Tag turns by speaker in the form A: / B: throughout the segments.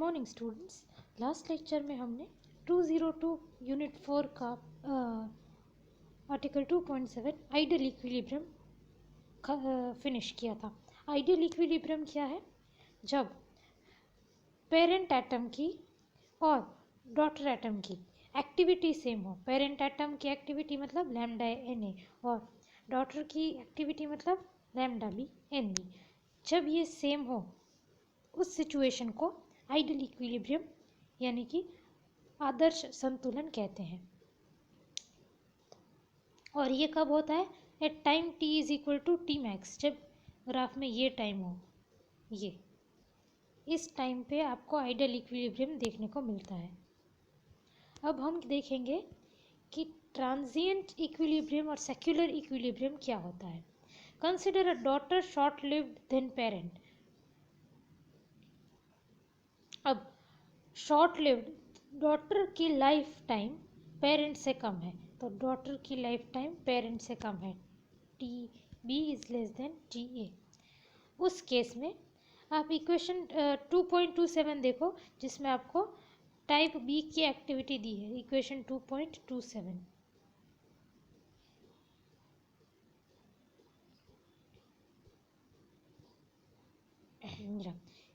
A: Morning students. Last lecture में हमने 202 unit 4 का आर्टिकल 2.7 आइडियल इक्विलिब्रियम फिनिश किया था। आइडियल इक्विलिब्रियम क्या है? जब पेरेंट एटम की और डॉटर एटम की एक्टिविटी सेम हो। पेरेंट एटम की एक्टिविटी मतलब लैम्डा एन ए और डॉटर की एक्टिविटी मतलब लैम्डा बी एन बी। जब ये सेम हो उस सिचुएशन को आइडियल इक्विलिब्रियम यानी कि आदर्श संतुलन कहते हैं। और ये कब होता है? At time t is equal to T max. जब ग्राफ में ये टाइम हो, ये इस टाइम पे आपको आइडियल इक्विलिब्रियम देखने को मिलता है। अब हम देखेंगे कि ट्रांजिएंट इक्विलिब्रियम और सेक्युलर इक्विलिब्रियम क्या होता है। Consider a daughter short lived then parent. अब शॉर्ट लिव्ड, डॉटर की लाइफ टाइम पेरेंट से कम है, तो डॉटर की लाइफ टाइम पेरेंट से कम है, T B is less than T A. उस केस में आप इक्वेशन 2.27 देखो, जिसमें आपको टाइप बी की एक्टिविटी दी है। इक्वेशन 2.27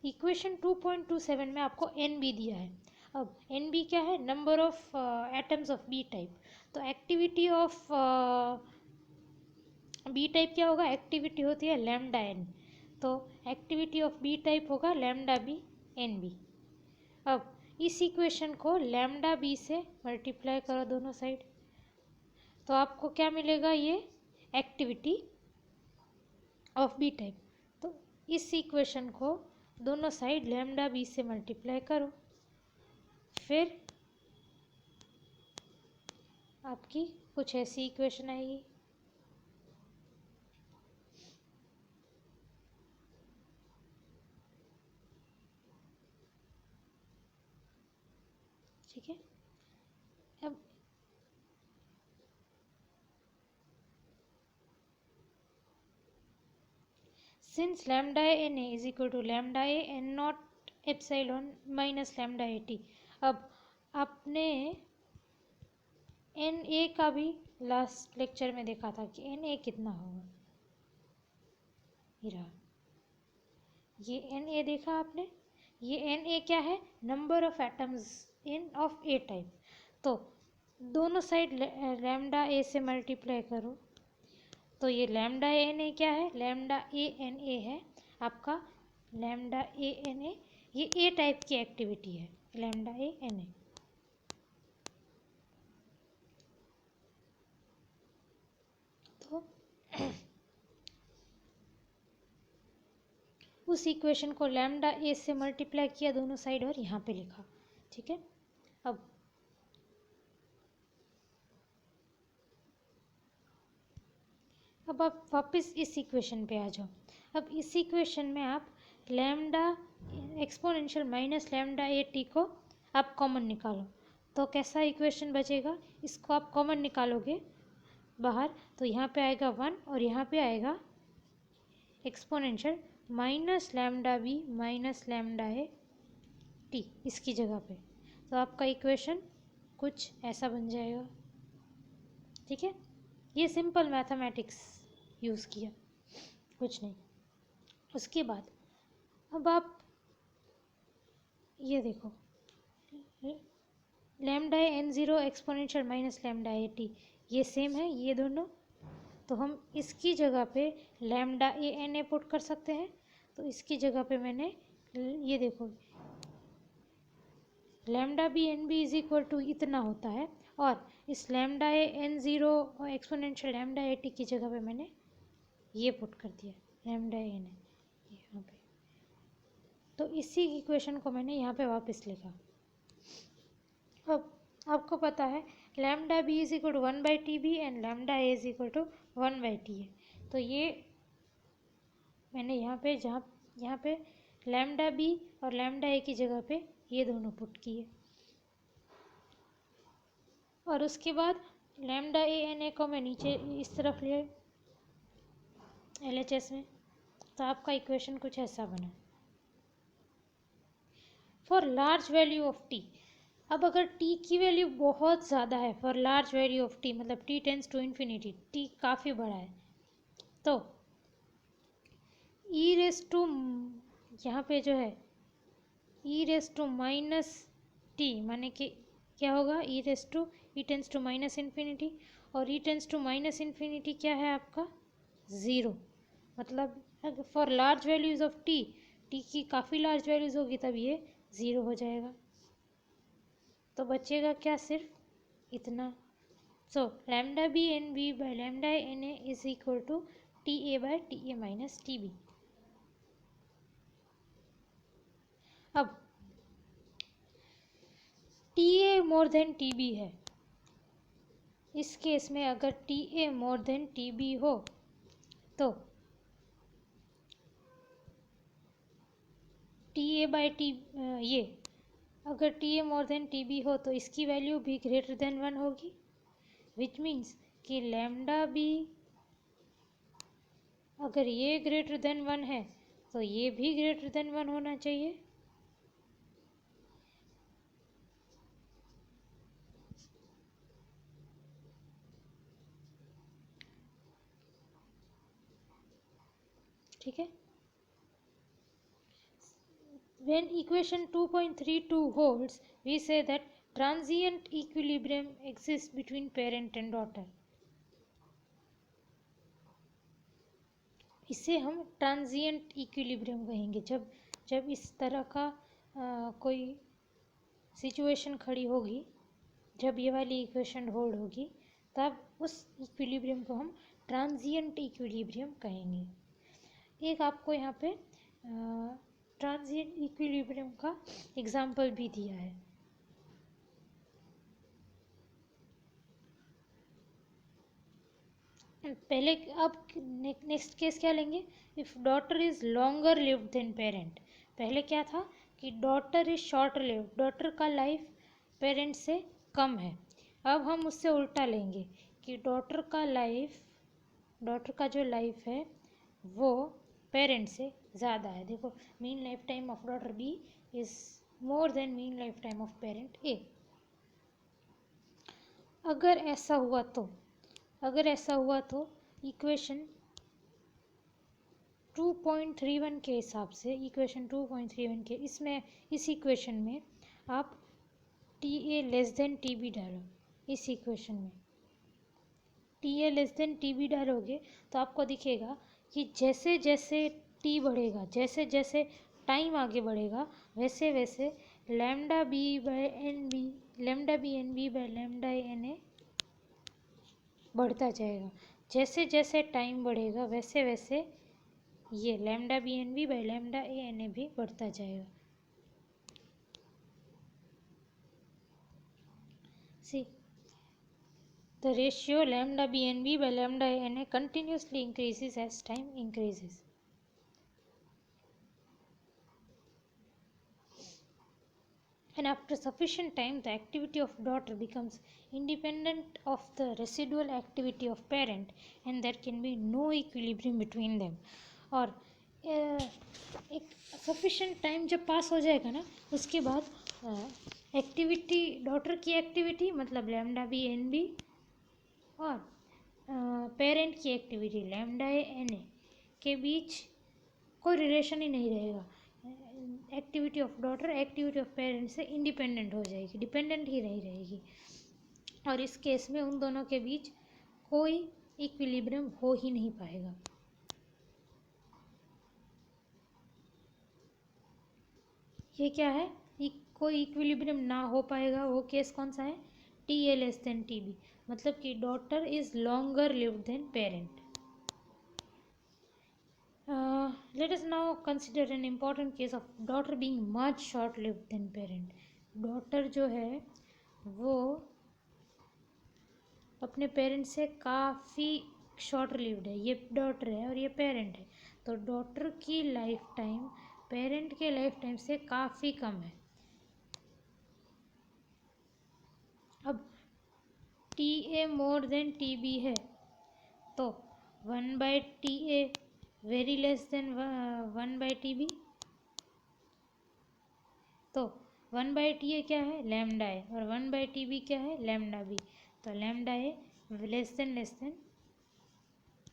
A: इक्वेशन 2.27 में आपको एन बी दिया है। अब एन बी क्या है? Number of atoms of B type. तो एक्टिविटी ऑफ बी टाइप क्या होगा? एक्टिविटी होती है लैम्डा एन, तो एक्टिविटी ऑफ बी टाइप होगा लैम्डा बी एन बी। अब इस इक्वेशन को लैम्डा बी से मल्टीप्लाई करो दोनों साइड, तो आपको क्या मिलेगा? ये एक्टिविटी ऑफ बी टाइप। तो इस इक्वेशन को दोनों साइड लैम्डा बी से मल्टीप्लाई करो, फिर आपकी कुछ ऐसी इक्वेशन आएगी। ठीक है। अब since lambda N A is equal to lambda A N naught epsilon minus lambda A T. अब आपने एन ए का भी लास्ट लेक्चर में देखा था कि एन ए कितना होगा। ये एन ए देखा आपने। ये एन ए क्या है? Number of atoms in of A type. तो दोनों साइड लैम्डा ए से मल्टीप्लाई करो, तो ये लैम्डा एन ए क्या है? लैम्डा ए एन ए है आपका। लैम्डा ए एन ए ये ए टाइप की एक्टिविटी है, लैम्डा ए एन ए। तो उस इक्वेशन को लैम्डा ए से मल्टीप्लाई किया दोनों साइड और यहाँ पे लिखा। ठीक है। अब आप वापस इस इक्वेशन पे आ जाओ। अब इस इक्वेशन में आप lambda exponential minus lambda A T को आप कॉमन निकालो, तो कैसा इक्वेशन बचेगा? इसको आप कॉमन निकालोगे बाहर, तो यहाँ पे आएगा 1 और यहाँ पे आएगा exponential minus lambda B minus lambda A T इसकी जगह पे। तो आपका इक्वेशन कुछ ऐसा बन जाएगा। ठीक है। ये सिंपल मैथमेटिक्स यूज़ किया, कुछ नहीं। उसके बाद अब आप ये देखो, lambda N zero exponential minus lambda A T ये सेम है ये दोनों, तो हम इसकी जगह पे lambda A N A put कर सकते हैं। तो इसकी जगह पे मैंने ये देखो lambda B N B is equal to इतना होता है, और इस लैम्डा ए एन ज़ीरो और एक्सपोनेंशियल लैम्डा ए टी की जगह पे मैंने ये पुट कर दिया लैम्डा एन ए यहाँ पे। तो इसी इक्वेशन को मैंने यहाँ पे वापस लिखा। अब आपको पता है lambda B is equal to 1/टी B and lambda A is equal to 1/टी है। तो ये मैंने यहाँ पे लैम्डा बी और लैम्डा ए की जगह पे ये दोनों पुट किए, और उसके बाद लैम्डा ए एन ए को मैं नीचे इस तरफ ले LHS में, तो आपका इक्वेशन कुछ ऐसा बना। For large value of T. अब अगर टी की वैल्यू बहुत ज़्यादा है, for large value of T मतलब T tends to infinity, T काफ़ी बड़ा है, तो ई रेस टू, यहाँ पे जो है e raise to minus T माने कि क्या होगा, e raise to e tends to minus infinity, और e tends to minus infinity क्या है आपका, ज़ीरो। मतलब for large values of T, T की काफ़ी लार्ज वैल्यूज़ होगी तब ये ज़ीरो हो जाएगा। तो बचेगा क्या, सिर्फ इतना। So lambda B N B by lambda N A is equal to T A by T A minus T B. अब T A more than T B है, इस केस में अगर T A more than T B हो तो T A by T, ये अगर T A more than T B हो तो इसकी वैल्यू भी ग्रेटर देन वन होगी, विच मीन्स कि लैम्डा बी अगर ये ग्रेटर देन वन है तो ये भी ग्रेटर देन वन होना चाहिए। ठीक है। When equation 2.32 holds, we say that transient equilibrium exists between parent and daughter. इसे हम ट्रांजिएंट इक्विलिब्रियम कहेंगे। जब जब इस तरह का कोई सिचुएशन खड़ी होगी, जब ये वाली इक्वेशन होल्ड होगी, तब उस इक्विलिब्रियम को हम ट्रांजिएंट इक्विलिब्रियम कहेंगे। एक आपको यहाँ पे ट्रांजिएंट इक्विलिब्रियम का एग्जाम्पल भी दिया है। पहले अब नेक्स्ट केस क्या लेंगे, if daughter is longer lived then parent. पहले क्या था कि daughter is shorter lived, daughter का लाइफ पेरेंट से कम है। अब हम उससे उल्टा लेंगे कि डॉटर का जो लाइफ है वो पेरेंट से ज़्यादा है। देखो, mean life time of daughter B is more than mean life time of parent A. अगर ऐसा हुआ तो इक्वेशन 2.31 के हिसाब से, इक्वेशन 2.31 के इस इक्वेशन में आप T A less than T B डालो। इस इक्वेशन में T A less than T B डालोगे तो आपको दिखेगा कि जैसे जैसे टी बढ़ेगा, जैसे जैसे टाइम आगे बढ़ेगा, वैसे वैसे lambda B by N B, lambda B N B by lambda N A बढ़ता जाएगा। जैसे जैसे टाइम बढ़ेगा वैसे वैसे ये lambda B N B by lambda A N A भी बढ़ता जाएगा। See the ratio lambda B N B by lambda A N A continuously increases as time increases. And after sufficient time, the activity of daughter becomes independent of the residual activity of parent, and there can be no equilibrium between them. और एक sufficient time जब पास हो जाएगा ना, उसके बाद activity, daughter की activity मतलब लैम्डा बी एन बी और पेरेंट की activity lambda A N A के बीच कोई रिलेशन ही नहीं रहेगा। Activity of daughter activity of parent से इंडिपेंडेंट हो जाएगी, डिपेंडेंट ही नहीं रहेगी। और इस केस में उन दोनों के बीच कोई इक्विलिब्रियम हो ही नहीं पाएगा। ये क्या है, कोई इक्विलिब्रियम ना हो पाएगा, वो केस कौन सा है, T A less than T B, मतलब कि daughter is longer lived then parent. Let us now consider an important case of daughter being much short lived then parent. Daughter जो है वो अपने पेरेंट से काफ़ी शॉर्ट लिव्ड है। ये डॉटर है और ये पेरेंट है, तो डॉटर की लाइफ टाइम पेरेंट के लाइफ टाइम से काफ़ी कम है। अब T A more than T B है तो 1/TA very less then 1/TB, तो 1/t ए क्या है, लैम्डा ए, और 1/t बी क्या है, लैम्डा बी। तो लैम्डा ए लेस देन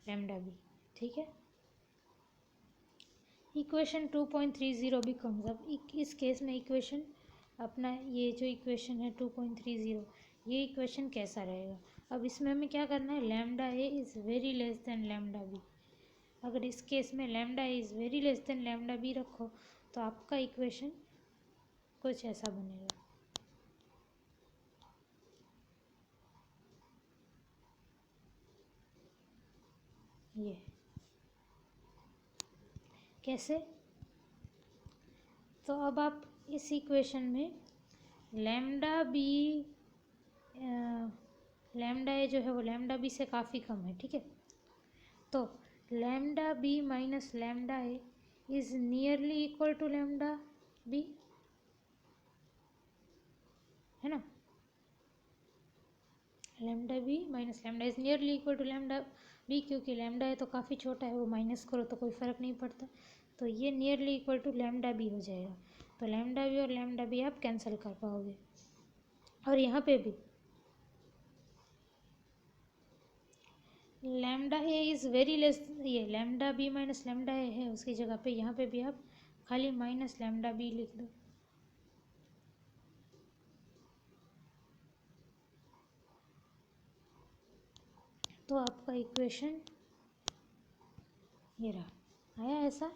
A: लैम्डा बी। ठीक है। इक्वेशन 2.30 बिकम्स, अब इस केस में इक्वेशन अपना ये जो इक्वेशन है 2.30, ये इक्वेशन कैसा रहेगा। अब इसमें हमें क्या करना है, lambda A is very less than lambda B. अगर इस केस में lambda A is very less than lambda B रखो तो आपका इक्वेशन कुछ ऐसा बनेगा। ये कैसे, तो अब आप इस इक्वेशन में लैम्डा बी, लैम्डा ए जो है वो लैम्डा बी से काफ़ी कम है। ठीक है। तो lambda B minus lambda A is nearly equal to lambda B, है ना। Lambda B minus lambda is nearly equal to lambda B, क्योंकि लैम्डा है तो काफ़ी छोटा है, वो माइनस करो तो कोई फ़र्क नहीं पड़ता। तो ये nearly equal to lambda B हो जाएगा। तो लैम्डा बी और लैम्डा बी आप कैंसिल कर पाओगे। और यहाँ पे भी lambda A is very less, ये lambda B minus lambda A है, उसकी जगह पे यहाँ पे भी आप खाली माइनस लैम्डा बी लिख दो। तो आपका इक्वेशन ये रहा, आया ऐसा।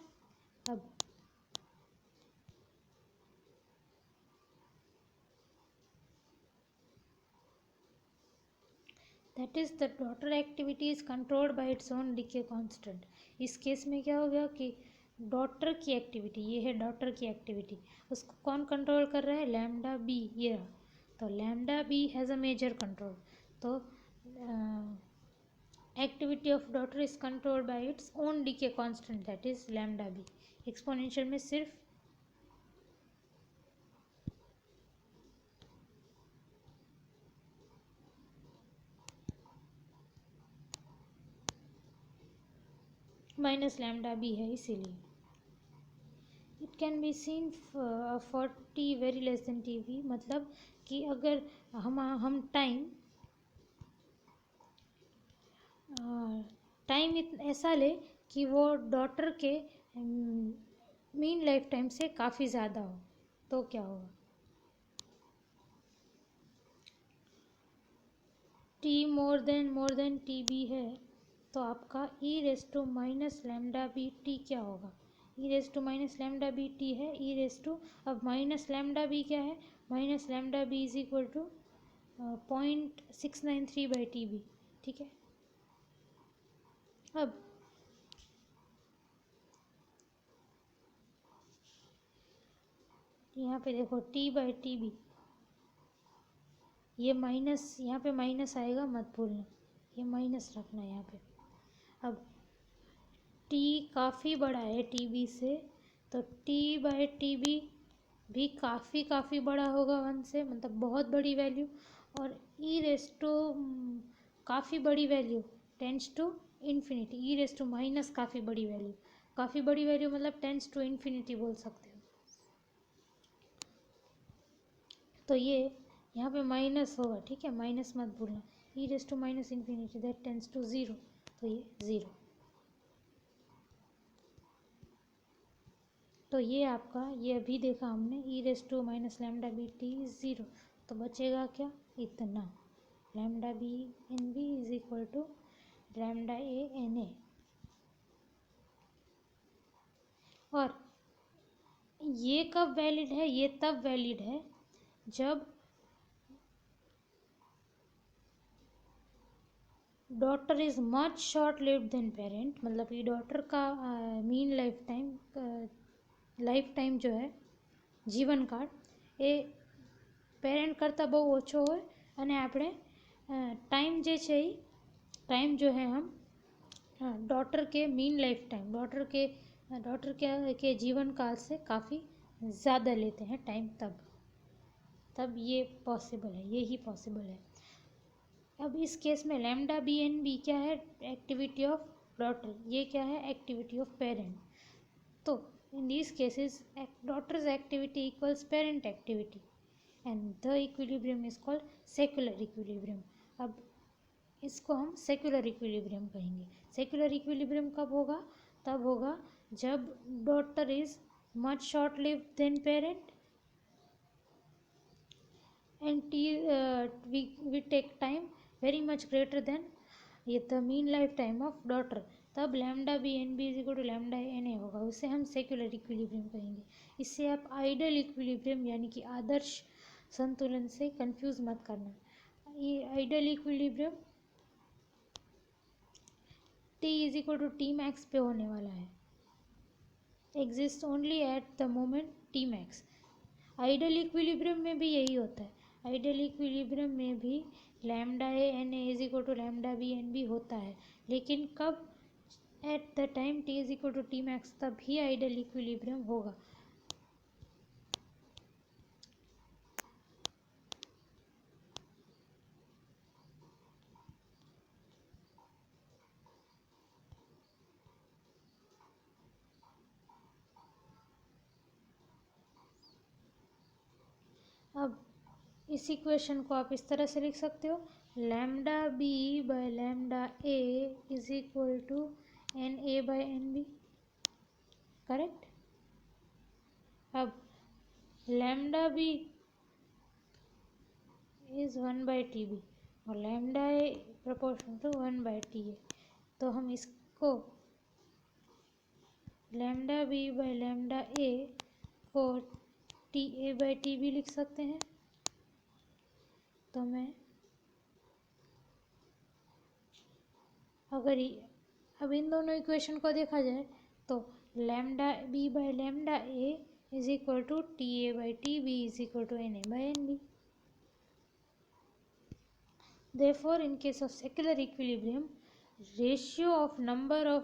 A: अब that is the daughter activity is controlled by its own decay constant. इस केस में क्या हो गया कि डॉटर की एक्टिविटी, ये है डॉटर की एक्टिविटी, उसको कौन कंट्रोल कर रहा है, लैम्डा बी, ये रहा। तो lambda B has a major control. तो activity of daughter is controlled by its own decay constant, that is lambda B. Exponential में सिर्फ माइनस लैम्डा बी है, इसीलिए। It can be seen for T very less than T V, मतलब कि अगर हम time ऐसा ले कि वो डॉटर के मीन लाइफ टाइम से काफ़ी ज़्यादा हो, तो क्या होगा। T more than T B है, तो आपका e raise to minus lambda B T क्या होगा, e raise to minus lambda B T है, ई रेस टू, अब माइनस लैम्डा बी क्या है, minus lambda B is equal to 0.693/TB। ठीक है। अब यहाँ पे देखो T/TB, ये माइनस, यहाँ पे माइनस आएगा, मत भूलना, ये माइनस रखना यहाँ पे। अब T काफ़ी बड़ा है TB से, तो T/TB भी काफ़ी बड़ा होगा 1 से, मतलब बहुत बड़ी वैल्यू। और ई रेस टू काफ़ी बड़ी value tends to infinity, E raise to minus काफ़ी बड़ी वैल्यू मतलब टेंस टू इन्फिनिटी बोल सकते हो। तो ये यहाँ पे माइनस होगा, ठीक है, माइनस मत भूलना, e raise to minus infinity that tends to zero, तो ये ज़ीरो। तो ये आपका, ये अभी देखा हमने, e raise to minus lambda B T zero, तो बचेगा क्या, इतना, lambda B N B is equal to lambda A N A. और ये कब वैलिड है, ये तब वैलिड है जब daughter is much short lived then parent, मतलब कि डॉटर का मीन लाइफ टाइम जो है, जीवन काળ એ પેરેન્ટ કરતાં બહુ ઓછો હોય, અને આપણે टाइम જે છે એ टाइम जो है हम डॉटर के मीन लाइफ टाइम, डॉटर के जीवन काल से काफ़ी ज़्यादा लेते हैं टाइम, तब ये पॉसिबल है, ये ही पॉसिबल है। अब इस केस में लैम्डा बी एन बी क्या है, एक्टिविटी ऑफ डॉटर, ये क्या है, एक्टिविटी ऑफ पेरेंट। तो In these cases, daughter's activity equals parent activity, and the equilibrium is called secular equilibrium. अब इसको हम सेक्युलर इक्विलिब्रियम कहेंगे. सेक्युलर इक्विलिब्रियम कब होगा? तब होगा जब daughter is much short lived then parent and we take time very much greater than the mean lifetime of daughter. तब lambda B N B is equal to lambda N A होगा. उसे हम secular equilibrium कहेंगे. इससे आप idol equilibrium यानी कि आदर्श संतुलन से कंफ्यूज मत करना. ये ideal equilibrium T is equal to T max पे होने वाला है. Exist only at the moment T max. Ideal equilibrium में भी यही होता है. आइडल इक्विलिब्रियम में भी lambda A N A is equal to lambda B N B होता है. लेकिन कब? At the time T is equal to T max, तभी आइडल इक्विलिब्रियम होगा. अब इस इक्वेशन को आप इस तरह से लिख सकते हो. Lambda B by lambda A is equal to N A by N B. Correct. अब लैम्डा बी इज 1/TB और lambda A proportional to 1/TA. तो हम इसको लैम्डा बी बाय लैम्डा ए को TA/TB लिख सकते हैं. तो मैं अगर अब इन दोनों इक्वेशन को देखा जाए तो lambda B by lambda A is equal to TA/TB is equal to NA/NB. Therefore, in case of secular equilibrium, ratio of number of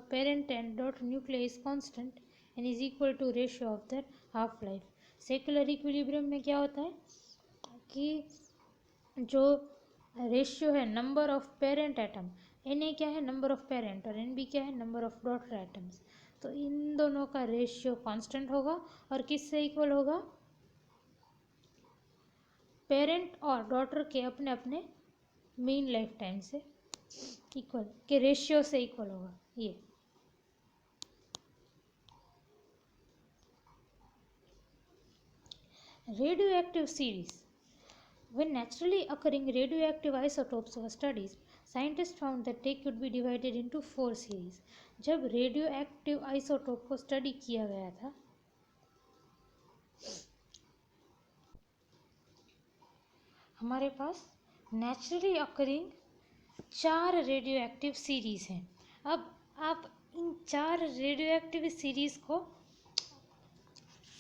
A: parent and daughter nuclei is constant and is equal to ratio of their half life. Secular equilibrium में क्या होता है कि जो ratio है number of parent atom, N A क्या है? Number of parent, और एन बी क्या है? Number of daughter atoms. तो इन दोनों का रेशियो कांस्टेंट होगा और किससे इक्वल होगा? पेरेंट और डॉटर के अपने अपने मीन लाइफ टाइम से इक्वल के रेशियो से इक्वल होगा. ये radioactive series. When naturally occurring radioactive isotopes were studied, scientists found that they could be divided into 4 series. जब radioactive isotope को स्टडी किया गया था हमारे पास नेचुरली अकरिंग 4 रेडियोएक्टिव सीरीज हैं. अब आप इन 4 रेडियोएक्टिव सीरीज को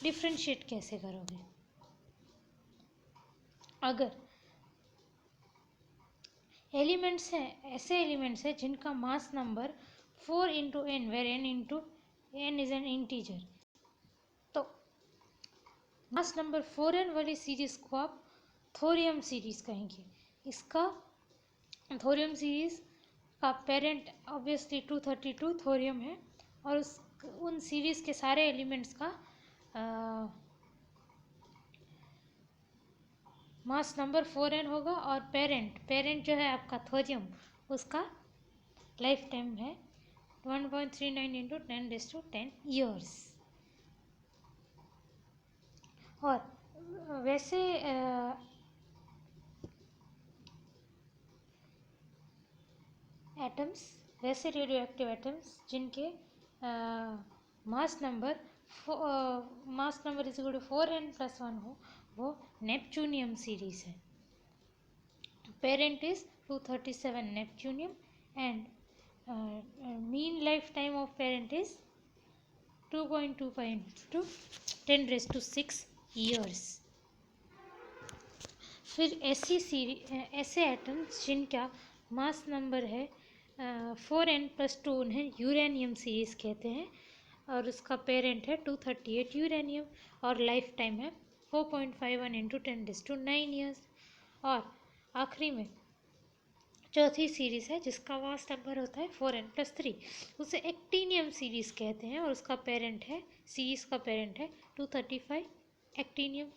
A: डिफ्रेंशिएट कैसे करोगे? अगर एलिमेंट्स हैं, ऐसे एलिमेंट्स हैं जिनका mass number 4 into N, where N into N is N integer, तो मास नंबर 4n वाली सीरीज को आप थोरियम सीरीज कहेंगे. इसका थोरियम सीरीज का पेरेंट ऑब्वियसली 232 थोरियम है और उन सीरीज के सारे एलिमेंट्स का मास नंबर 4n होगा और पेरेंट जो है आपका थोरियम, उसका लाइफ टाइम है 1.39 इंटू 10⁻10 ईयर्स. और वैसे एटम्स, वैसे रेडियो एक्टिव एटम्स जिनके mass number is equal to 4n+1 हो, वो नेपच्यूनियम सीरीज है. Parent is 237 neptunium and mean life time of parent is 2.25 into 10⁻6 years. फिर ऐसे एटम्स जिनका मास नंबर है 4n+2, उन्हें यूरेनियम सीरीज कहते हैं और उसका पेरेंट है 238 यूरेनियम और लाइफ टाइम है 4.51 इंटू 10⁻9 ईयर्स. और आखिरी में चौथी सीरीज है जिसका मास नंबर होता है 4n+3, उसे एक्टिनियम सीरीज कहते हैं और उसका पेरेंट है, सीरीज का पेरेंट है 235 एक्टिनियम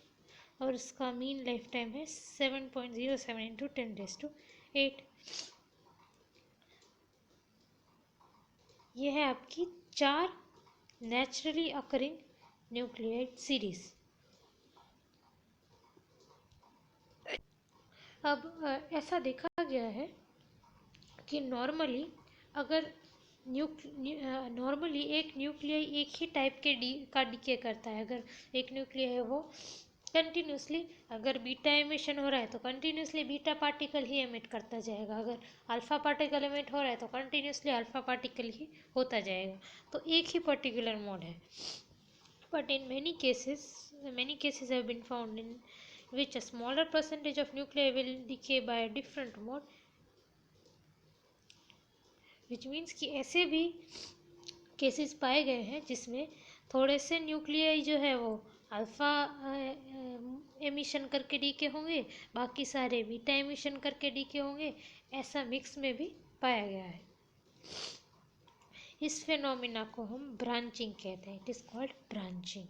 A: और उसका मीन लाइफ टाइम है 7.07 इंटू 10⁸ यह है आपकी 4 नेचुरली अकरिंग न्यूक्लियोटाइड सीरीज। अब ऐसा देखा गया है कि नॉर्मली अगर नॉर्मली एक न्यूक्लियाई एक ही टाइप के का डीके करता है। अगर एक न्यूक्लियाई है वो कंटिन्यूसली, अगर बीटा एमिशन हो रहा है तो कंटिन्यूसली बीटा पार्टिकल ही एमिट करता जाएगा, अगर अल्फा पार्टिकल एमिट हो रहा है तो कंटिन्यूसली अल्फा पार्टिकल ही होता जाएगा। तो एक ही पर्टिकुलर मोड है। But in many cases have been found in which a smaller percentage of nuclei will decay by a different mode, which means कि ऐसे भी केसेस पाए गए हैं जिसमें थोड़े से न्यूक्लियाई जो है वो अल्फा एमिशन करके डीके होंगे, बाकी सारे बीटा एमिशन करके डीके होंगे। ऐसा मिक्स में भी पाया गया है। इस फिनोमिना को हम ब्रांचिंग कहते हैं। It is called branching.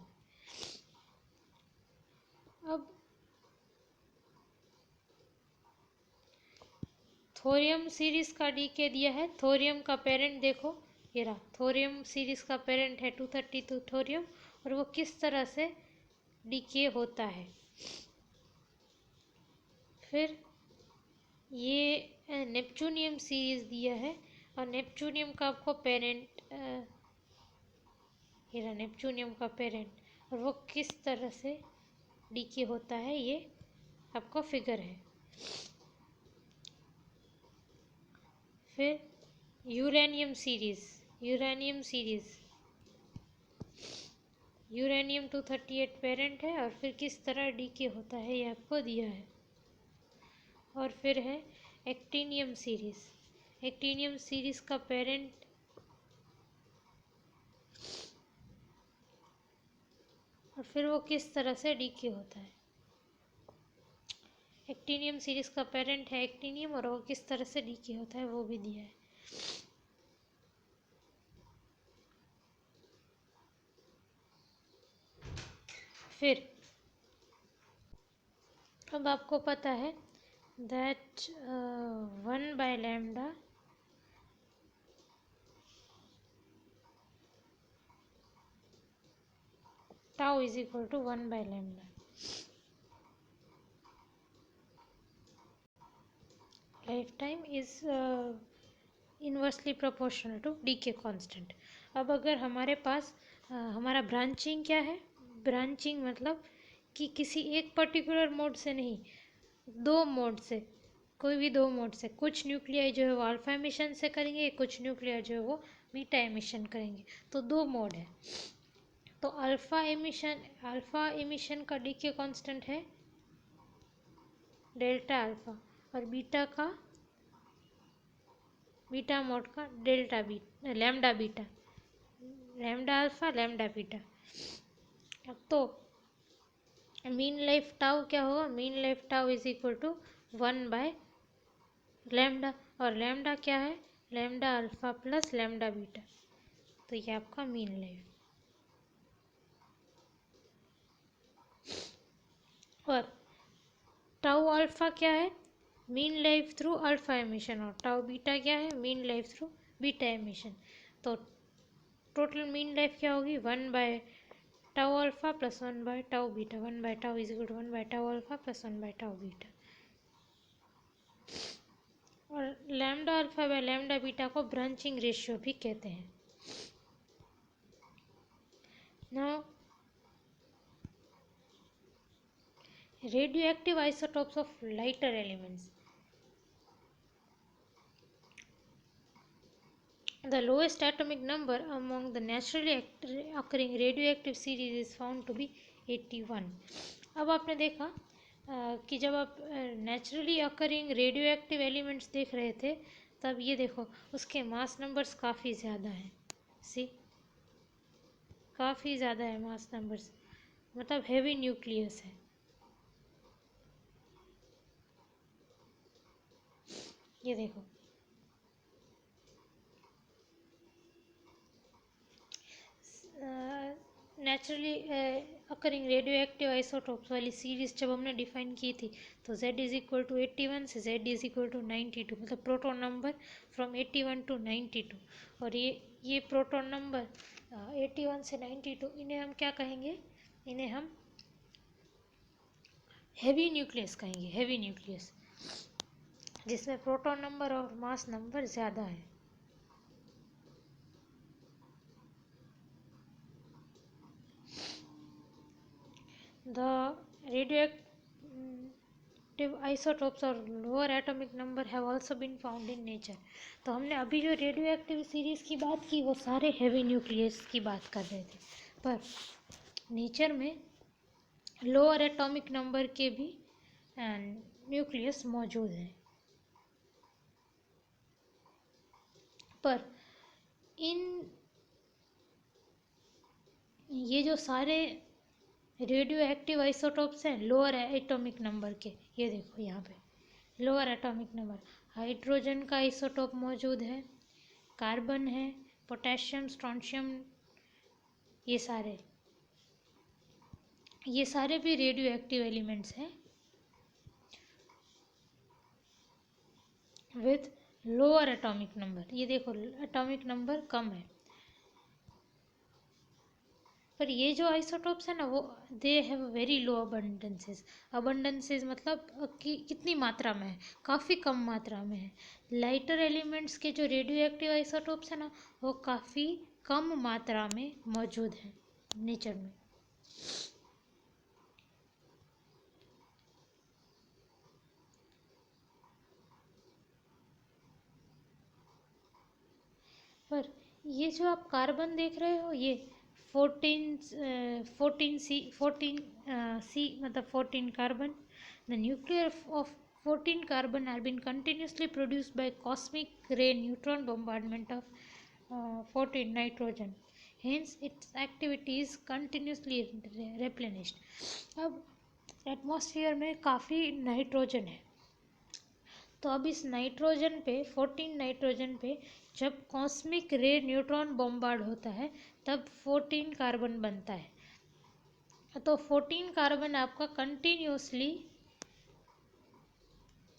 A: अब थोरियम सीरीज का डीके दिया है। थोरियम का पेरेंट देखो, ये रहा। थोरियम सीरीज का पेरेंट है 232 थोरियम और वो किस तरह से डीके होता है। फिर ये नेपच्यूनियम सीरीज दिया है और नेपच्यूनियम का आपको पेरेंट, ये रहा नेपच्यूनियम का पेरेंट और वो किस तरह से डीके होता है, ये आपको फिगर है। फिर यूरेनियम सीरीज, यूरेनियम 238 पेरेंट है और फिर किस तरह डीके होता है ये आपको दिया है। और फिर है एक्टिनियम सीरीज का पेरेंट और फिर वो किस तरह से डीके होता है। एक्टिनियम सीरीज का पेरेंट है एक्टिनियम और वो किस तरह से डीके होता है वो भी दिया है। फिर अब आपको पता है that 1/λ tau is equal to 1/λ। Life time is inversely proportional to decay constant. अब अगर हमारे पास हमारा ब्रांचिंग क्या है, ब्रांचिंग मतलब कि किसी एक पर्टिकुलर मोड से नहीं, दो मोड से, कोई भी दो मोड से कुछ न्यूक्लियाई जो है वो अल्फा एमिशन से करेंगे, कुछ न्यूक्लियाई जो है वो बीटा एमिशन करेंगे। तो दो मोड है। तो अल्फा एमिशन का डीके कांस्टेंट है डेल्टा अल्फा और बीटा मोड का lambda beta, lambda alpha lambda beta. तो मीन लाइफ टाउ क्या होगा, mean life tau is equal to 1/λ और लैम्डा क्या है, lambda alpha plus lambda beta. तो ये आपका मीन लाइफ। और टाउ अल्फा क्या है, mean life through alpha emission और टाउ बीटा क्या है, mean life through beta emission. तो टोटल मीन लाइफ क्या होगी 1/टाउ अल्फा प्लस 1/टाउ बीटा। 1/टाउ इज इक्वल टू 1/टाउ अल्फा प्लस 1/टाउ बीटा। और lambda alpha by lambda beta को ब्रांचिंग रेशियो भी कहते हैं। Now radioactive isotopes of lighter elements. The lowest atomic number among the naturally occurring radioactive series is found to be 81. अब आपने देखा कि जब आप naturally occurring radio active elements देख रहे थे तब ये देखो उसके मास नंबर्स काफ़ी ज़्यादा हैं। सी काफ़ी ज़्यादा है मास नंबर्स, मतलब हेवी न्यूक्लियस है। ये देखो, naturally occurring radio active isotopes वाली सीरीज जब हमने डिफाइन की थी, तो Z=81 से Z=92, मतलब प्रोटॉन नंबर फ्रॉम 81 टू 92। और ये प्रोटॉन नंबर 81 से 92, इन्हें हम क्या कहेंगे? इन्हें हम हैवी न्यूक्लियस कहेंगे, हैवी न्यूक्लियस, जिसमें प्रोटॉन नंबर और मास नंबर ज़्यादा है। The radioactive isotopes और lower atomic number have also been found in nature। तो हमने अभी जो रेडियो एक्टिव सीरीज की बात की वो सारे हैवी न्यूक्लियस की बात कर रहे थे, पर नेचर में लोअर एटॉमिक नंबर के भी न्यूक्लियस मौजूद हैं। पर इन ये जो सारे रेडियो एक्टिव आइसोटोप्स हैं लोअर एटॉमिक नंबर के, ये देखो यहाँ पे लोअर एटॉमिक नंबर, हाइड्रोजन का आइसोटोप मौजूद है, कार्बन है, पोटेशियम, स्ट्रोंशियम, ये सारे भी रेडियो एक्टिव एलिमेंट्स हैं विथ लोअर एटॉमिक नंबर। ये देखो एटॉमिक नंबर कम है, पर ये जो आइसोटोप्स है ना, वो दे हैव वेरी लो अबंडेंसेस। अबंडेंसेस मतलब कि कितनी मात्रा में है, काफ़ी कम मात्रा में है। लाइटर एलिमेंट्स के जो रेडियो एक्टिव आइसोटोप्स है ना, वो काफ़ी कम मात्रा में मौजूद हैं नेचर में। पर ये जो आप कार्बन देख रहे हो, ये 14 सी मतलब 14 carbon. The nuclear of 14 carbon are been continuously produced by cosmic ray neutron bombardment of 14 nitrogen, hence its activity is continuously replenished. अब एटमॉस्फेयर में काफ़ी नाइट्रोजन है, तो अब इस नाइट्रोजन पे 14 नाइट्रोजन पे जब कॉस्मिक रे न्यूट्रॉन बॉम्बार्ड होता है तब 14 कार्बन बनता है। तो 14 कार्बन आपका कंटिन्यूसली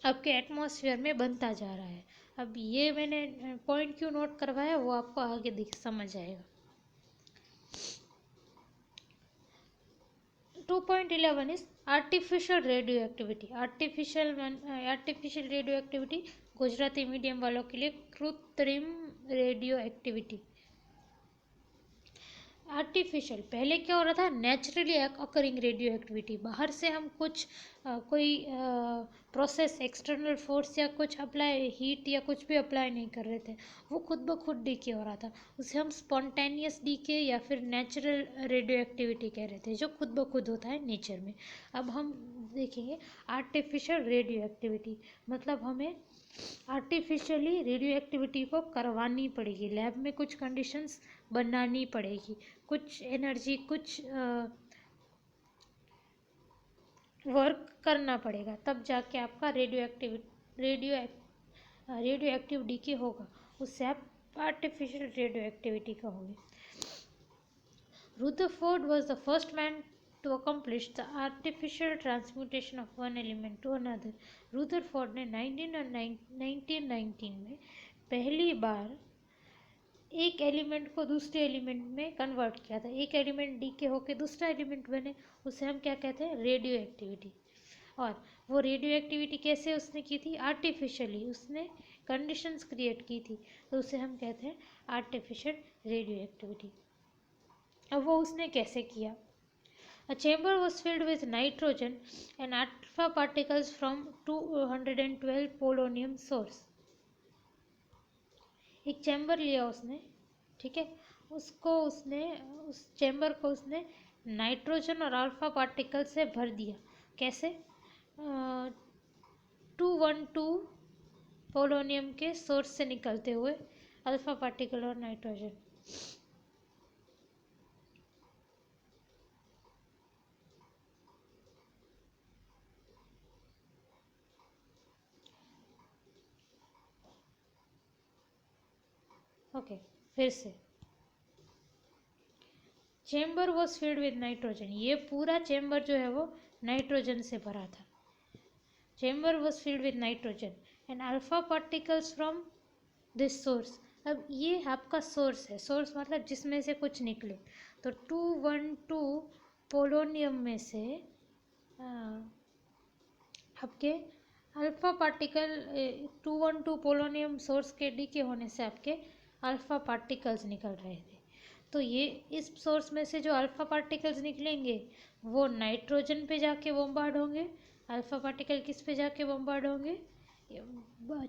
A: आपके एटमॉस्फेयर में बनता जा रहा है। अब ये मैंने पॉइंट क्यों नोट करवाया वो आपको आगे दिख समझ आएगा। 2.11 is artificial radioactivity। Artificial radio activity Gujarati medium वालों के लिए कृत्रिम रेडियो एक्टिविटी। आर्टिफिशियल, पहले क्या हो रहा था, नेचुरली अकरिंग रेडियो एक्टिविटी, बाहर से हम कुछ कोई प्रोसेस, एक्सटर्नल फोर्स या कुछ अप्लाई, हीट या कुछ भी अप्लाई नहीं कर रहे थे, वो खुद ब खुद डीके हो रहा था, उसे हम स्पॉन्टेनियस डीके या फिर नेचुरल रेडियो एक्टिविटी कह रहे थे, जो खुद ब खुद होता है नेचर में। अब हम देखेंगे आर्टिफिशियल रेडियो एक्टिविटी, मतलब हमें आर्टिफिशियली रेडियो एक्टिविटी को करवानी पड़ेगी, लैब में कुछ कंडीशंस बनानी पड़ेगी, कुछ एनर्जी, कुछ वर्क करना पड़ेगा, तब जाके आपका रेडियो एक्टिव डीके होगा, उससे आप आर्टिफिशियल रेडियो एक्टिविटी कहोगे। Rutherford was the first man to accomplish the artificial transmutation of one element to another। Rutherford ने 1919 में पहली बार एक एलिमेंट को दूसरे एलिमेंट में कन्वर्ट किया था। एक एलिमेंट डीके होकर दूसरा एलिमेंट बने, उसे हम क्या कहते हैं, रेडियो एक्टिविटी। और वो रेडियो एक्टिविटी कैसे उसने की थी, आर्टिफिशियली उसने कंडीशंस क्रिएट की थी, तो उसे हम कहते हैं आर्टिफिशियल रेडियो एक्टिविटी। अब वो उसने कैसे किया, A chamber was filled with nitrogen and alpha particles from 212 polonium source। एक चैम्बर लिया उसने, ठीक है, उस चैम्बर को उसने नाइट्रोजन और अल्फा पार्टिकल से भर दिया। कैसे, 212 पोलोनियम के सोर्स से निकलते हुए अल्फा पार्टिकल और नाइट्रोजन। ओके, फिर से chamber was filled with nitrogen, ये पूरा चेम्बर जो है वो नाइट्रोजन से भरा था। Chamber was filled with nitrogen and alpha particles from this source. अब ये आपका सोर्स है, सोर्स मतलब जिसमें से कुछ निकले। तो 212 पोलोनियम में से आपके अल्फा पार्टिकल 212 पोलोनियम सोर्स के डीके होने से आपके अल्फा पार्टिकल्स निकल रहे थे। तो ये इस सोर्स में से जो अल्फा पार्टिकल्स निकलेंगे वो नाइट्रोजन पे जाके बम्बार्ड होंगे। अल्फा पार्टिकल किस पे जाके बम्बार्ड होंगे?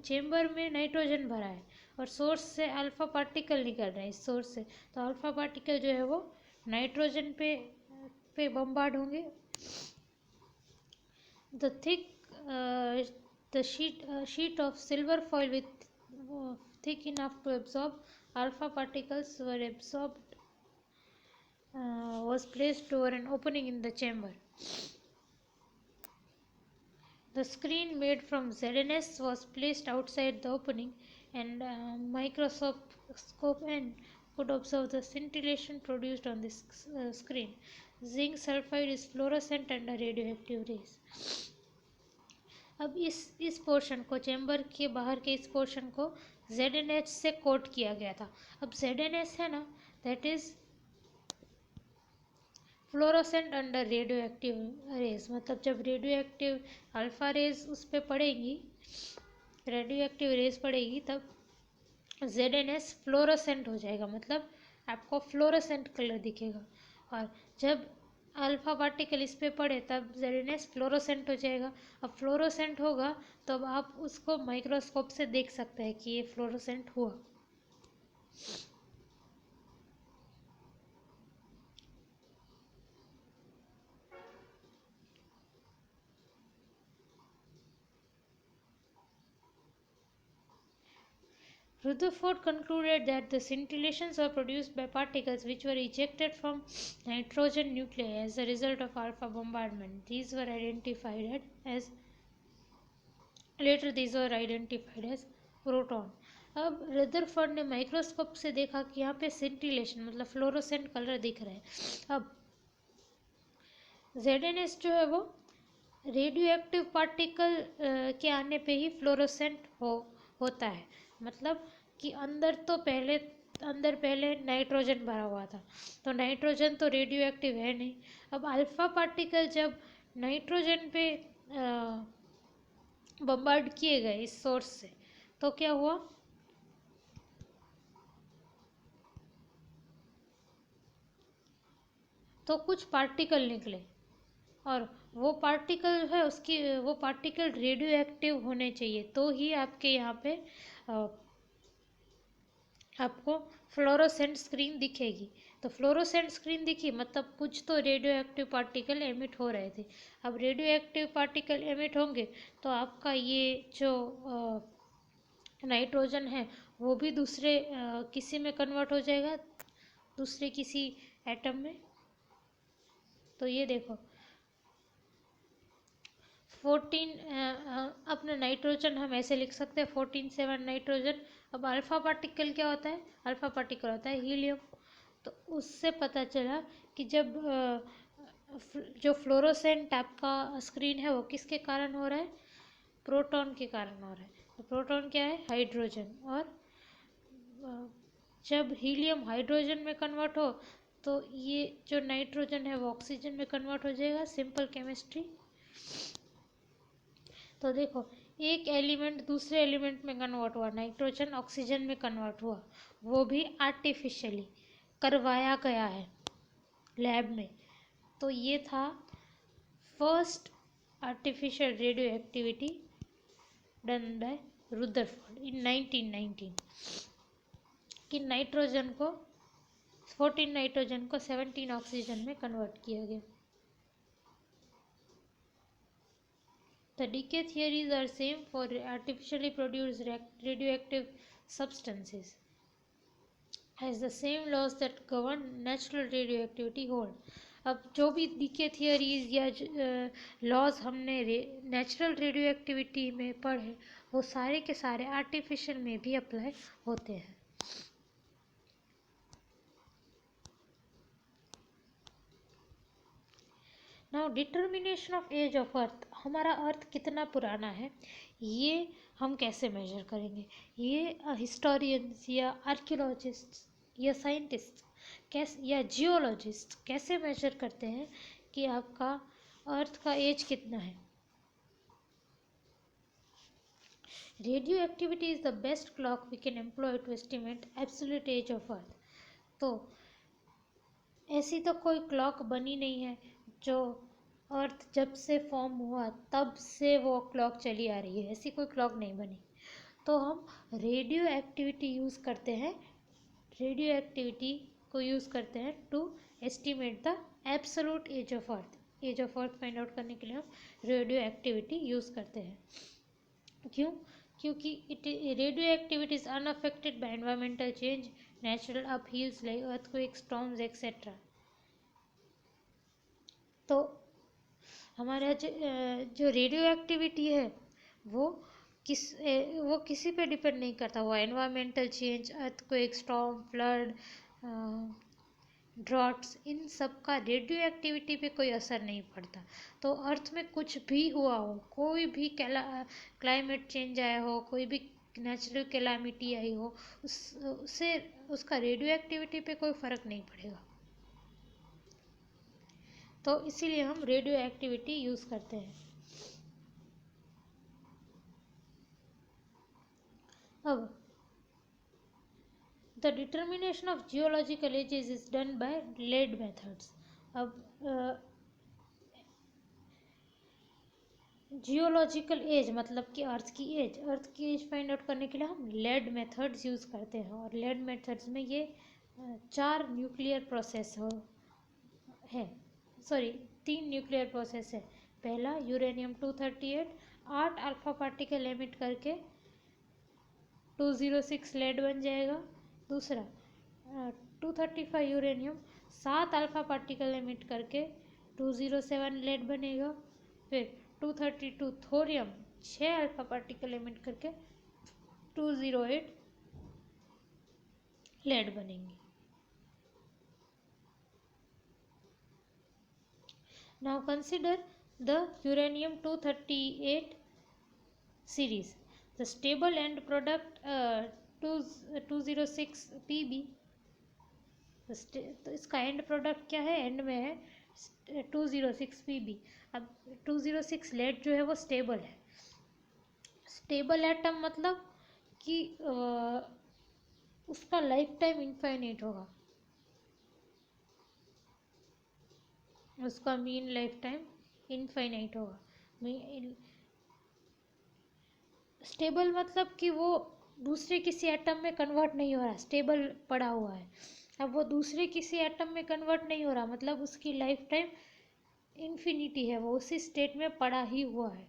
A: चेम्बर में नाइट्रोजन भरा है और सोर्स से अल्फा पार्टिकल निकल रहे हैं इस सोर्स से, तो अल्फा पार्टिकल जो है वो नाइट्रोजन पे बम्बार्ड होंगे। The thick the sheet of silver foil with thick enough to absorb alpha particles were absorbed was placed over an opening in the chamber. The screen made from ZNS was placed outside the opening, and microscope N could observe the scintillation produced on this screen. Zinc sulfide is fluorescent under radioactive rays. अब इस portion को, chamber के बाहर के इस portion को ZNH से coat किया गया था। अब ZNS है ना, that is fluorescent under radioactive rays, मतलब जब रेडियो एक्टिव अल्फा रेज उस पर पड़ेगी, रेडियो एक्टिव रेज पड़ेगी, तब ZNS फ्लोरोसेंट हो जाएगा, मतलब आपको फ्लोरोसेंट कलर दिखेगा। और जब अल्फा पार्टिकल इस पे पड़े तब ZNS फ्लोरोसेंट हो जाएगा। अब फ्लोरोसेंट होगा तो अब आप उसको माइक्रोस्कोप से देख सकते हैं कि ये फ्लोरोसेंट हुआ। Rutherford concluded that the scintillations were produced by particles which were ejected from nitrogen nuclei as a result of alpha bombardment. These were identified as proton. अब रदरफोर्ड ने माइक्रोस्कोप से देखा कि यहाँ पे सिंटिलेशन मतलब फ्लोरोसेंट कलर दिख रहा है। अब ZNS जो है वो रेडियो एक्टिव पार्टिकल के आने पे ही फ्लोरोसेंट होता है, मतलब कि अंदर पहले नाइट्रोजन भरा हुआ था, तो नाइट्रोजन तो रेडियो एक्टिव है नहीं। अब अल्फा पार्टिकल जब नाइट्रोजन पे बम्बार्ड किए गए इस सोर्स से, तो क्या हुआ? तो कुछ पार्टिकल निकले और वो पार्टिकल है वो पार्टिकल रेडियो एक्टिव होने चाहिए, तो ही आपके यहाँ पे आपको फ्लोरोसेंट स्क्रीन दिखेगी। तो फ्लोरोसेंट स्क्रीन दिखी मतलब कुछ तो रेडियो एक्टिव पार्टिकल एमिट हो रहे थे। अब रेडियो एक्टिव पार्टिकल एमिट होंगे तो आपका ये जो नाइट्रोजन है वो भी दूसरे किसी में कन्वर्ट हो जाएगा, दूसरे किसी एटम में। तो ये देखो 14 अपना नाइट्रोजन हम ऐसे लिख सकते हैं 14 नाइट्रोजन। अब अल्फा पार्टिकल क्या होता है? अल्फा पार्टिकल होता है हीलियम। तो उससे पता चला कि जब जो फ्लोरोसेंट आपका स्क्रीन है वो किसके कारण हो रहा है? प्रोटॉन के कारण हो रहा है। तो प्रोटॉन क्या है? हाइड्रोजन। और जब हीलियम हाइड्रोजन में कन्वर्ट हो तो ये जो नाइट्रोजन है वो ऑक्सीजन में कन्वर्ट हो जाएगा। Simple chemistry. तो देखो एक एलिमेंट दूसरे एलिमेंट में कन्वर्ट हुआ, नाइट्रोजन ऑक्सीजन में कन्वर्ट हुआ, वो भी आर्टिफिशियली करवाया गया है लैब में। तो ये था first artificial radioactivity done by Rutherford in 1919 कि नाइट्रोजन को 14 नाइट्रोजन को 17 ऑक्सीजन में कन्वर्ट किया गया। The decay theories are same for artificially produced radioactive substances as the same laws that govern natural radioactivity hold. अब जो भी DK theories या लॉज हमने नेचुरल रेडियो एक्टिविटी में पढ़े वो सारे के सारे आर्टिफिशियल में भी अप्लाई होते हैं। Now determination of age of earth, हमारा अर्थ कितना पुराना है ये हम कैसे मेजर करेंगे? ये हिस्टोरियंस या आर्कियोलॉजिस्ट या साइंटिस्ट कैसे या जियोलॉजिस्ट कैसे मेजर करते हैं कि आपका अर्थ का एज कितना है? Radioactivity is the best clock we can employ to estimate absolute age of earth. तो ऐसी तो कोई क्लॉक बनी नहीं है जो अर्थ जब से फॉर्म हुआ तब से वो क्लॉक चली आ रही है, ऐसी कोई क्लॉक नहीं बनी। तो हम रेडियो एक्टिविटी यूज़ करते हैं, रेडियो एक्टिविटी को यूज़ करते हैं to estimate the absolute age of earth. Age of earth find out करने के लिए हम रेडियो एक्टिविटी यूज़ करते हैं। क्यों? क्योंकि radioactivity is unaffected by environmental change, natural upheavals like earthquake, storms etcetera. तो हमारा जो रेडियो एक्टिविटी है वो वो किसी पे डिपेंड नहीं करता, वो environmental change, earthquake, storm, flood, droughts, इन सब का रेडियो एक्टिविटी पे कोई असर नहीं पड़ता। तो अर्थ में कुछ भी हुआ हो, कोई भी क्लाइमेट चेंज आया हो, कोई भी नेचुरल कैलामिटी आई हो, उससे उसका रेडियो एक्टिविटी पे कोई फ़र्क नहीं पड़ेगा। तो इसीलिए हम रेडियो एक्टिविटी यूज़ करते हैं। अब the determination of geological ages is done by lead methods. अब जियोलॉजिकल एज मतलब कि अर्थ की एज फाइंड आउट करने के लिए हम लेड मेथड्स यूज़ करते हैं। और लेड मेथड्स में ये 4 न्यूक्लियर प्रोसेस है, सॉरी 3 न्यूक्लियर प्रोसेस है। पहला यूरेनियम 238 8 अल्फा पार्टिकल एमिट करके 206 लेड बन जाएगा। दूसरा 235 यूरेनियम 7 अल्फा पार्टिकल एमिट करके 207 लेड बनेगा। फिर 232 थोरियम 6 अल्फा पार्टिकल एमिट करके 208 लेड बनेंगे। Now consider the uranium 238 series. The stable end product 206 Pb। तो इसका एंड प्रोडक्ट क्या है? एंड में है 206 Pb। अब 206 लेड जो है वो स्टेबल है। स्टेबल एटम मतलब कि उसका लाइफ टाइम इनफाइनाइट होगा, उसका मीन लाइफ टाइम इनफाइनाइट होगा। स्टेबल मतलब कि वो दूसरे किसी एटम में कन्वर्ट नहीं हो रहा, स्टेबल पड़ा हुआ है। अब वो दूसरे किसी एटम में कन्वर्ट नहीं हो रहा मतलब उसकी लाइफ टाइम इन्फिनिटी है, वो उसी स्टेट में पड़ा ही हुआ है।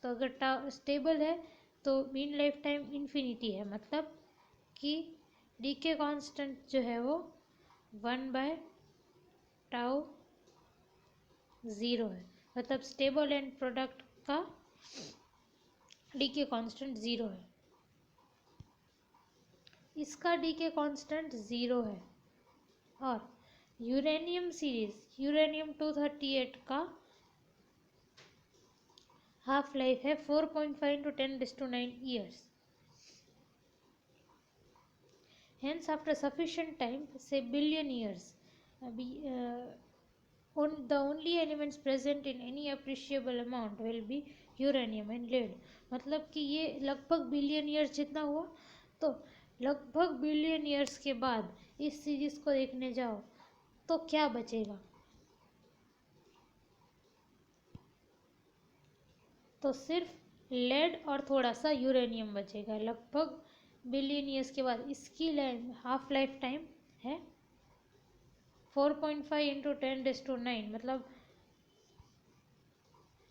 A: तो अगर स्टेबल है तो मीन लाइफ टाइम इन्फिनिटी है, मतलब कि डीके कांस्टेंट जो है वो 1/τ 0 है। मतलब स्टेबल एंड प्रोडक्ट का डीके कांस्टेंट 0 है, इसका डीके कांस्टेंट 0 है। और यूरेनियम सीरीज यूरेनियम 238 का हाफ लाइफ है 4.5 into 10⁻⁹ years। Hence after sufficient time, say billion years, the only elements present in any appreciable amount will be uranium and lead। मतलब कि ये लगभग बिलियन ईयर्स जितना हुआ, तो लगभग बिलियन ईयर्स के बाद इस सीरीज को देखने जाओ तो क्या बचेगा? तो सिर्फ लेड और थोड़ा सा यूरेनियम बचेगा लगभग बिलियन ईयर्स के बाद। इसकी हाफ लाइफ टाइम है 4.5 into 10⁻⁹, मतलब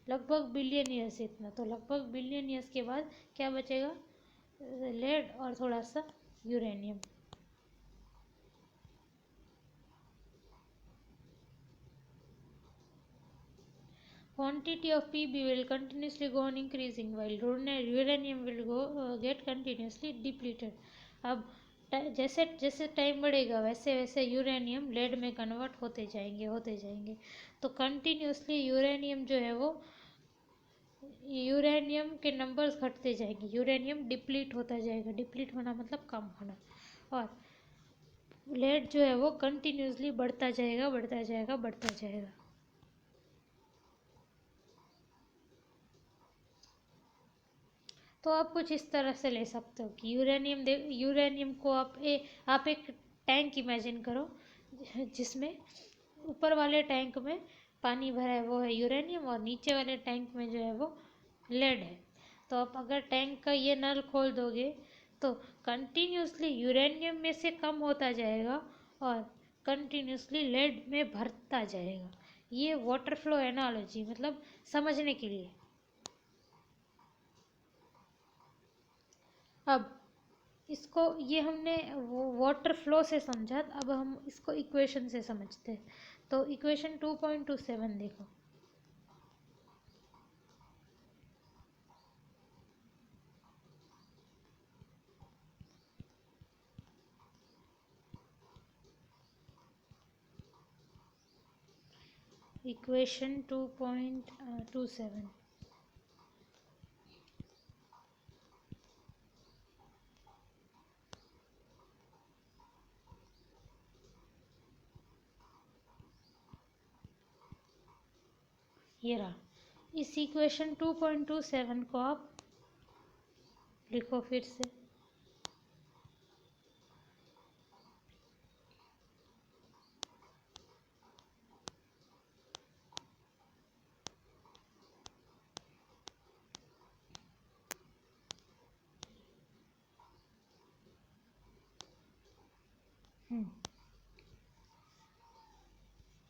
A: लगभग बिलियन ईयर्स इतना। तो लगभग बिलियन ईयर्स के बाद क्या बचेगा? लेड और थोड़ा सा uranium. Quantity of Pb will continuously go on increasing while uranium will get continuously depleted। अब जैसे जैसे टाइम बढ़ेगा वैसे वैसे यूरेनियम लेड में कन्वर्ट होते जाएंगे। तो कंटिन्यूसली यूरेनियम जो है वो यूरेनियम के नंबर्स घटते जाएंगे, यूरेनियम डिप्लीट होता जाएगा, डिप्लीट होना मतलब कम होना, और लेड जो है वो कंटिन्यूसली बढ़ता जाएगा बढ़ता जाएगा बढ़ता जाएगा। तो आप कुछ इस तरह से ले सकते हो कि यूरेनियम को आप एक टैंक इमेजिन करो जिसमें ऊपर वाले टैंक में पानी भरा है वो है यूरेनियम, और नीचे वाले टैंक में जो है वो लेड है। तो आप अगर टैंक का ये नल खोल दोगे तो कंटिन्यूसली यूरेनियम में से कम होता जाएगा और कंटिन्यूसली लेड में भरता जाएगा। ये वाटर फ्लो एनालॉजी मतलब समझने के लिए। अब इसको ये हमने वो वाटर फ्लो से समझा, अब हम इसको इक्वेशन से समझते हैं। तो इक्वेशन 2.27 देखो। इक्वेशन 2.27 ये रहा। इस इक्वेशन 2.27 को आप लिखो फिर से।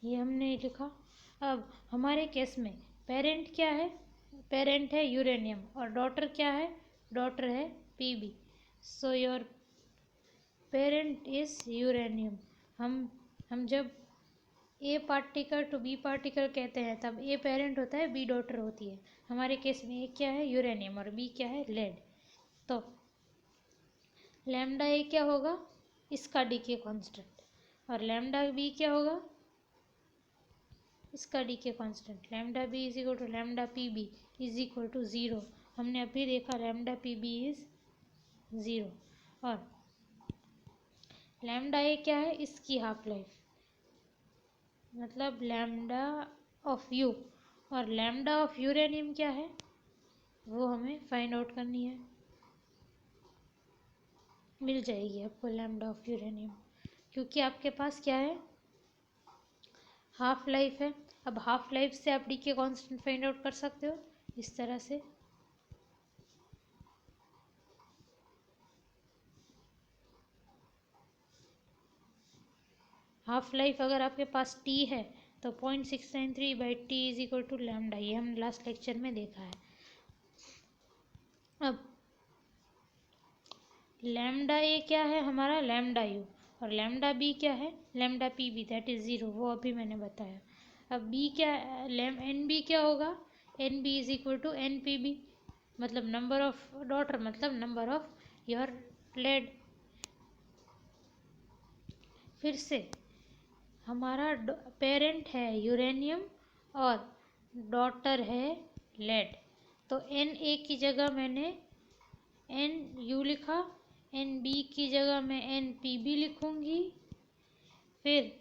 A: ये हमने लिखा। अब हमारे केस में पेरेंट क्या है? पेरेंट है यूरेनियम, और डॉटर क्या है? डॉटर है PB. So your parent is uranium. हम जब A particle to B particle कहते हैं तब ए पेरेंट होता है, बी डॉटर होती है। हमारे केस में ए क्या है? यूरेनियम, और बी क्या है? लेड। तो लैम्डा ए क्या होगा? इसका डीके कांस्टेंट, और लैम्डा बी क्या होगा? इसका decay constant. Lambda B is equal to lambda P B is equal to zero. हमने अभी देखा lambda P B is zero. और लैम्डा ए क्या है? इसकी हाफ लाइफ, मतलब लैम्डा ऑफ यू। और लैम्डा ऑफ यूरेनियम क्या है वो हमें फाइंड आउट करनी है। मिल जाएगी आपको लैम्डा ऑफ यूरेनियम, क्योंकि आपके पास क्या है? हाफ लाइफ है। अब हाफ लाइफ से आप डी के कॉन्स्टेंट फाइंड आउट कर सकते हो इस तरह से। हाफ लाइफ अगर आपके पास टी है तो 0.693/T is equal to lambda, ये हमने लास्ट लेक्चर में देखा है। अब लैम्डा ए क्या है हमारा? Lambda U. और लैम्डा बी क्या है? Lambda P B, that is zero, वो अभी मैंने बताया। अब बी क्या, एन बी क्या होगा? N B is equal to N P B, मतलब नंबर ऑफ डॉटर, मतलब नंबर ऑफ योर लेड। फिर से हमारा पेरेंट है यूरेनियम और डॉटर है लेड। तो एन ए की जगह मैंने एन यू लिखा, एन बी की जगह मैं एन पी बी लिखूँगी। फिर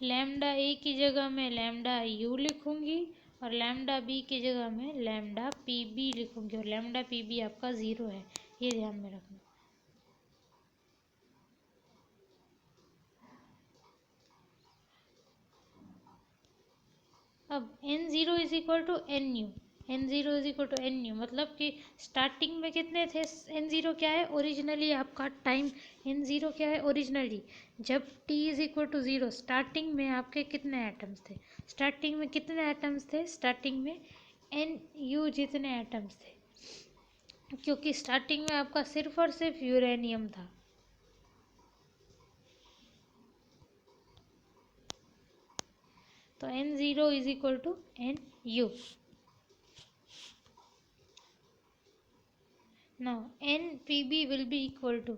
A: लैम्डा ए की जगह मैं लैम्डा यू लिखूँगी, और लैम्डा बी की जगह मैं लैम्डा पी बी लिखूँगी, और लैम्डा पी बी आपका ज़ीरो है, ये ध्यान में रखना। अब N zero is equal to N U, N zero is equal to N U, मतलब कि स्टार्टिंग में कितने थे? एन ज़ीरो क्या है? ओरिजिनली आपका टाइम। एन ज़ीरो क्या है? ओरिजिनली जब T is equal to zero starting में आपके कितने एटम्स थे? स्टार्टिंग में कितने एटम्स थे? स्टार्टिंग में एन यू जितने एटम्स थे, क्योंकि स्टार्टिंग में आपका सिर्फ और सिर्फ यूरेनियम था। तो N zero is equal to N U. Now N P B will be equal to,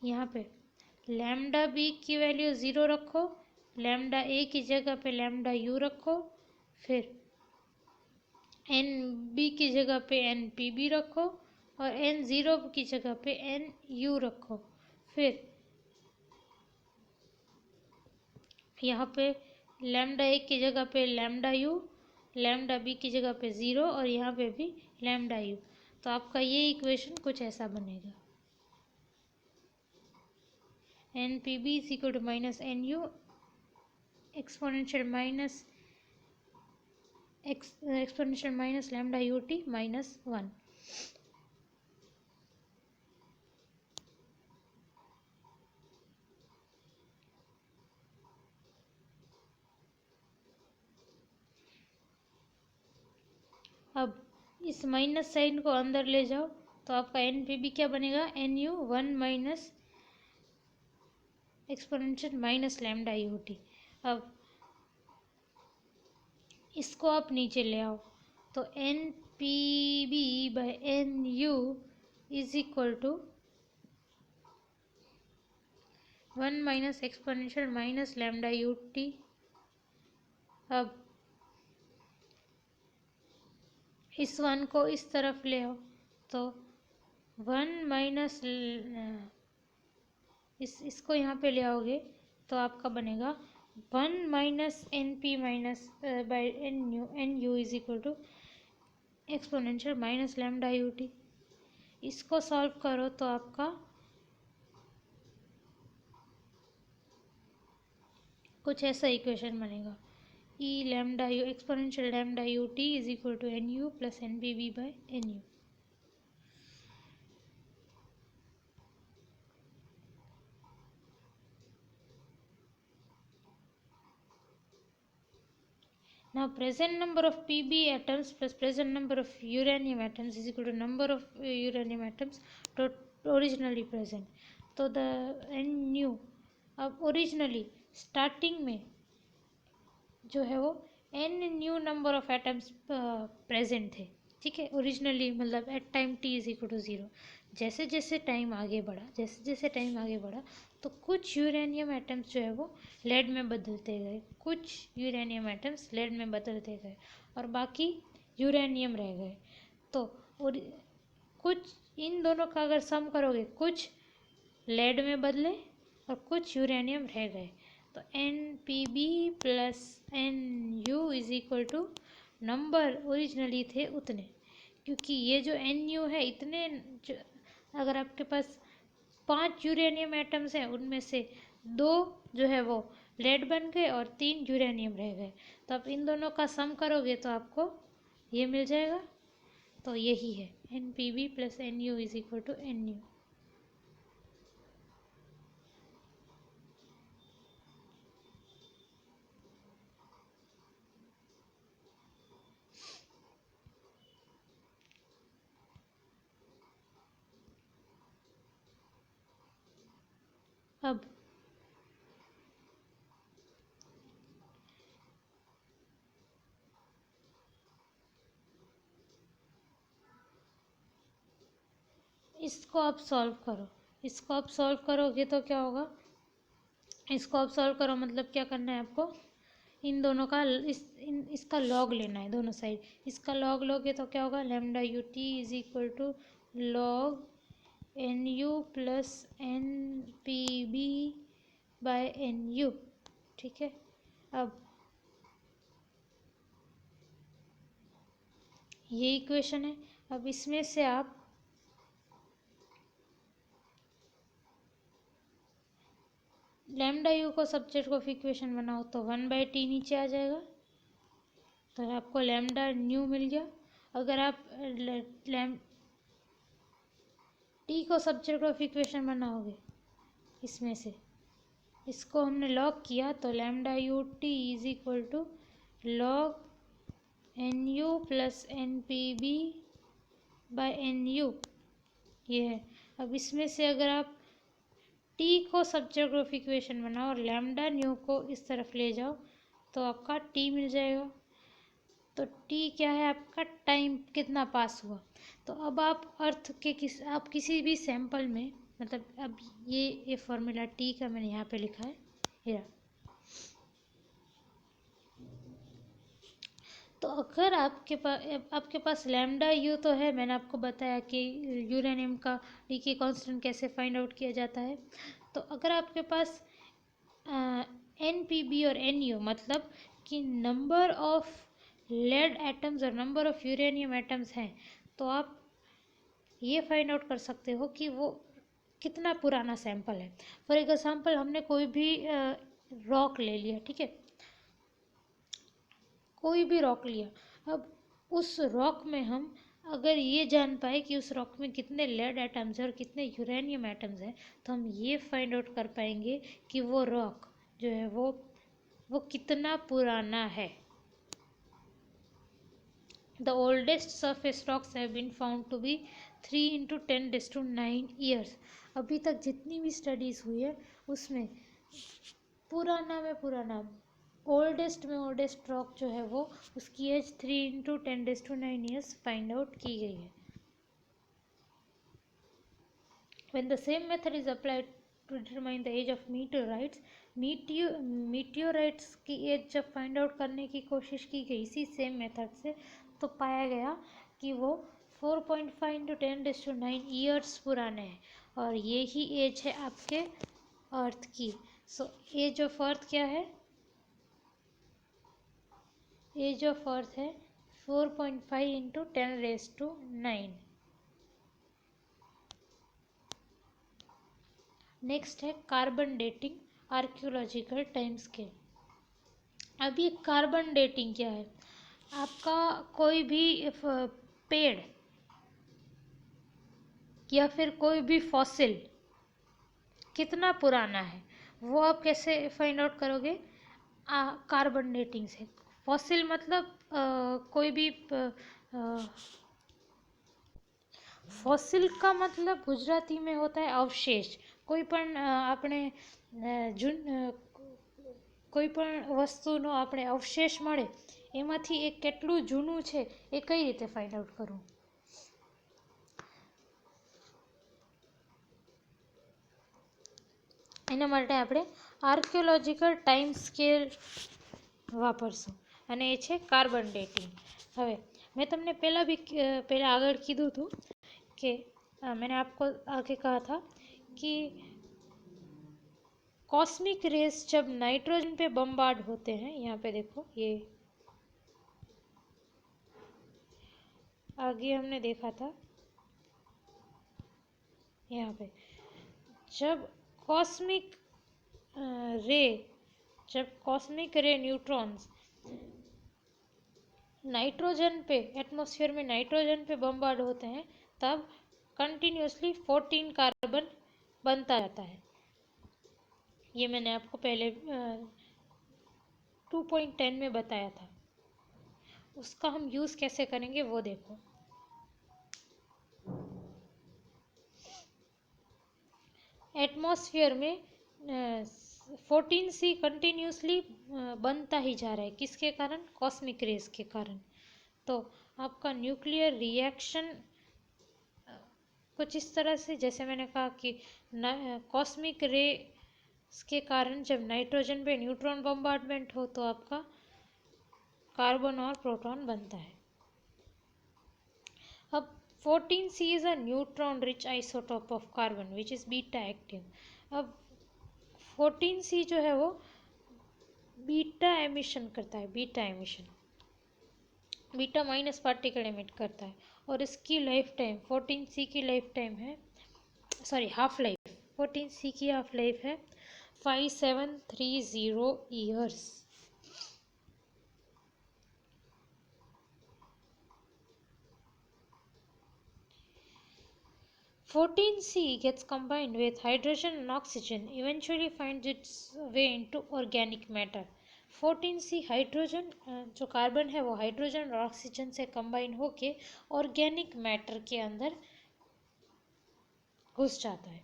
A: यहाँ पे लैम्डा बी की वैल्यू 0 रखो, लैम्डा ए की जगह पे लैम्डा यू रखो, फिर एन बी की जगह पे एन पी बी रखो और एन ज़ीरो की जगह पे एन यू रखो। फिर यहाँ पे लैम्डा ए की जगह पे लैम्डा यू, लैम्डा बी की जगह पे 0 और यहाँ पे भी लैम्डा यू। तो आपका ये इक्वेशन कुछ ऐसा बनेगा, N P B is equal to minus N U exponential minus lambda U T minus 1। अब इस माइनस साइन को अंदर ले जाओ तो आपका एन पी बी क्या बनेगा, N U 1 minus exponential minus lambda U T. अब इसको आप नीचे ले आओ तो N P B by N U is equal to 1 minus exponential minus lambda U T. अब इस 1 को इस तरफ ले आओ तो 1 माइनस इसको यहाँ पे ले आओगे तो आपका बनेगा 1 minus N P minus by N U is equal to exponential minus lambda U T. इसको सॉल्व करो तो आपका कुछ ऐसा इक्वेशन बनेगा, E lambda U exponential lambda U T is equal to N U plus N P B by N U. Now present number of Pb atoms plus present number of uranium atoms is equal to number of uranium atoms originally present. तो the nu, अब originally starting में जो है वो n nu number of atoms present थे, ठीक है। Originally मतलब at time t is equal to 0। जैसे जैसे टाइम आगे बढ़ा तो कुछ यूरेनियम एटम्स जो है वो लेड में बदलते गए, कुछ यूरेनियम एटम्स लेड में बदलते गए और बाकी यूरेनियम रह गए। तो और कुछ इन दोनों का अगर सम करोगे, कुछ लेड में बदले और कुछ यूरेनियम रह गए, तो N P B plus N U is equal to number originally थे उतने, क्योंकि ये जो एन यू है इतने अगर आपके पास 5 यूरेनियम एटम्स हैं उनमें से 2 जो है वो लेड बन गए और 3 यूरेनियम रह गए, तो आप इन दोनों का सम करोगे तो आपको ये मिल जाएगा। तो यही है N P B plus N U is equal to N U. अब इसको आप सॉल्व करो, इसको आप सॉल्व करोगे तो क्या होगा, इसको आप सॉल्व करो मतलब क्या करना है आपको, इन दोनों का इसका लॉग लेना है दोनों साइड। इसका लॉग लोगे तो क्या होगा, lambda U T is equal to log N U plus N P B by N U, ठीक है। अब ये इक्वेशन है। अब इसमें से आप लैम्डा यू को सब्जेक्ट ऑफ इक्वेशन बनाओ तो 1/t नीचे आ जाएगा, तो आपको लैम्डा न्यू मिल गया। अगर आप टी को सब्जेक्ट ऑफ इक्वेशन बनाओगे इसमें से, इसको हमने लॉग किया तो lambda U T is equal to log N U plus N P B by N U, ये है। अब इसमें से अगर आप टी को सब्जेक्ट ऑफ इक्वेशन बनाओ और लैम्डा न्यू को इस तरफ ले जाओ तो आपका टी मिल जाएगा। तो टी क्या है आपका, टाइम कितना पास हुआ। तो अब आप अर्थ के आप किसी भी सैंपल में, मतलब अब ये फॉर्मूला टी का मैंने यहाँ पे लिखा है ये। तो अगर आपके पास लैम्डा यू तो है, मैंने आपको बताया कि यूरेनियम का डी के कांस्टेंट कैसे फाइंड आउट किया जाता है। तो अगर आपके पास एन पी बी और एन यू, मतलब कि नंबर ऑफ लेड एटम्स और नंबर ऑफ यूरेनियम एटम्स हैं, तो आप ये फाइंड आउट कर सकते हो कि वो कितना पुराना सैंपल है। फॉर एग्जाम्पल हमने कोई भी रॉक ले लिया, ठीक है, कोई भी रॉक लिया। अब उस रॉक में हम अगर ये जान पाए कि उस रॉक में कितने लेड एटम्स हैं और कितने यूरेनियम एटम्स हैं, तो हम ये फाइंड आउट कर पाएंगे कि वो रॉक जो है वो कितना पुराना है। The oldest surface rocks have been found to be 3 into 10⁹ years। अभी तक जितनी भी स्टडीज हुई है उसमें पुराना में पुराना, ओल्डेस्ट में ओल्डेस्ट रॉक जो है वो उसकी age 3 into 10⁹ years find out की गई है। When the same method is applied to determine the age of meteorites, meteorites की एज जब फाइंड आउट करने की कोशिश की गई इसी सेम मेथड से, तो पाया गया कि वो 4.5 into 10⁹ ईयर्स पुराने हैं। और ये ही एज है आपके अर्थ की। सो एज ऑफ अर्थ क्या है, एज ऑफ अर्थ है 4.5 into 10⁹ नेक्स्ट है carbon dating archaeological time scale. अब ये कार्बन डेटिंग क्या है, आपका कोई भी पेड़ या फिर कोई भी फॉसिल कितना पुराना है वो आप कैसे फाइंड आउट करोगे, कार्बन डेटिंग से। फॉसिल मतलब कोई भी ફોસિલ का मतलब गुजराती में होता है अवशेष। કોઈ પણ આપણે કોઈ પણ વસ્તુનો આપણે અવશેષ મળે એમાંથી એ કેટલું જૂનું છે એ કઈ રીતે ફાઇન્ડ આઉટ કરવું। એના માટે આપણે આર્કિયોલોજીકલ ટાઈમ સ્કેલ વાપરશું અને એ છે કાર્બન ડેટિંગ। હવે મેં તમને પહેલાં આગળ કીધું હતું कि मैंने आपको आगे कहा था कि कॉस्मिक रेस जब नाइट्रोजन पे बम्बार्ड होते हैं, यहाँ पे देखो ये आगे हमने देखा था, यहाँ पे जब कॉस्मिक रे न्यूट्रॉन्स नाइट्रोजन पे, एटमॉस्फेयर में नाइट्रोजन पे बम्बार्ड होते हैं, तब कंटिन्यूसली 14 कार्बन बनता जाता है। ये मैंने आपको पहले 2.10 में बताया था। उसका हम यूज़ कैसे करेंगे वो देखो। एटमॉस्फेयर में 14C कंटिन्यूसली बनता ही जा रहा है, किसके कारण, कॉस्मिक रेस के कारण। तो आपका न्यूक्लियर रिएक्शन कुछ इस तरह से, जैसे मैंने कहा कि कॉस्मिक रे के कारण जब नाइट्रोजन पे न्यूट्रॉन बम्बार्डमेंट हो तो आपका कार्बन और प्रोटॉन बनता है। अब 14C is a neutron rich isotope of carbon which is beta active. अब 14C जो है वो बीटा एमिशन करता है, बीटा माइनस पार्टिकल एमिट करता है। और इसकी लाइफ टाइम 14C की लाइफ टाइम है, सॉरी हाफ लाइफ, 14C की हाफ लाइफ है 5730 years. (14C) gets combined with hydrogen and oxygen, eventually finds its way into organic matter। 14C hydrogen, जो carbon है वो हाइड्रोजन और ऑक्सीजन से combine होके ऑर्गेनिक मैटर के अंदर घुस जाता है।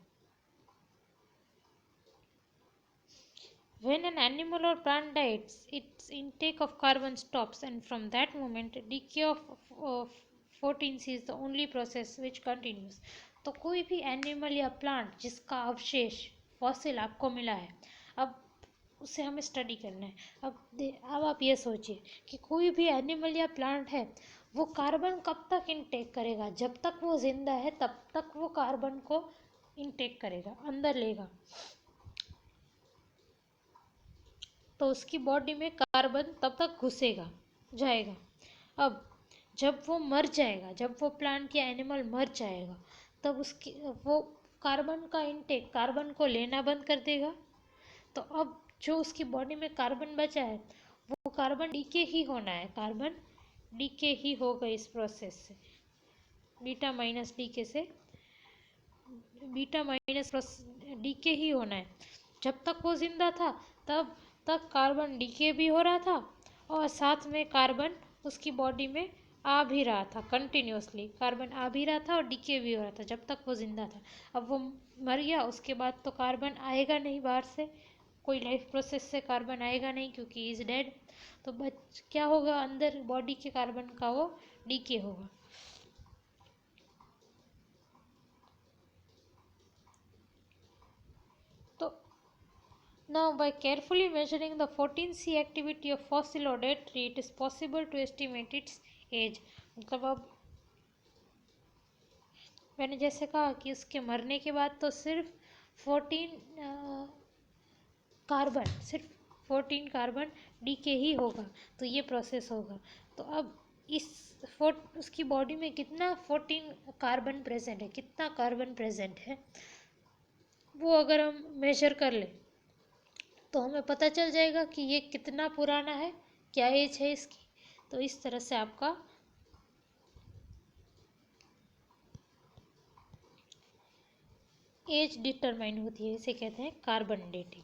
A: When an animal or plant dies, its intake of carbon stops, and from that moment, decay of 14C is the only process which continues. तो कोई भी एनिमल या प्लांट जिसका अवशेष फॉसिल आपको मिला है, अब उसे हमें स्टडी करना है। अब आप ये सोचिए कि कोई भी एनिमल या प्लांट है, वो कार्बन कब तक इनटेक करेगा? जब तक वो जिंदा है तब तक वो कार्बन को इनटेक करेगा, अंदर लेगा। तो उसकी बॉडी में कार्बन तब तक घुसेगा, जाएगा। अब जब वो मर जाएगा, जब वो प्लांट या एनिमल मर जाएगा, तब उसकी वो कार्बन का इनटेक, कार्बन को लेना बंद कर देगा। तो अब जो उसकी बॉडी में कार्बन बचा है, वो कार्बन डीके ही होना है, कार्बन डीके ही होगा इस प्रोसेस से, बीटा माइनस डीके से, बीटा माइनस डीके ही होना है। जब तक वो जिंदा था तब तक कार्बन डीके भी हो रहा था और साथ में कार्बन उसकी बॉडी में आ भी रहा था, कंटिन्यूसली कार्बन आ भी रहा था और डीके भी हो रहा था जब तक वो जिंदा था। अब वो मर गया, उसके बाद तो कार्बन आएगा नहीं बाहर से, कोई लाइफ प्रोसेस से कार्बन आएगा नहीं क्योंकि इज डेड। तो बच क्या होगा, अंदर बॉडी के कार्बन का वो डीके होगा। तो now by carefully measuring the 14C activity of fossil or dead tree, it is possible to estimate its age। मतलब अब मैंने जैसे कहा कि उसके मरने के बाद तो सिर्फ 14 कार्बन डीके ही होगा, तो ये प्रोसेस होगा। तो अब उसकी बॉडी में कितना 14 कार्बन प्रेजेंट है, कितना कार्बन प्रेजेंट है, वो अगर हम मेजर कर लें तो हमें पता चल जाएगा कि ये कितना पुराना है, क्या एज है इसकी। तो इस तरह से आपका एज डिटरमाइन होती है, इसे कहते हैं कार्बन डेटिंग।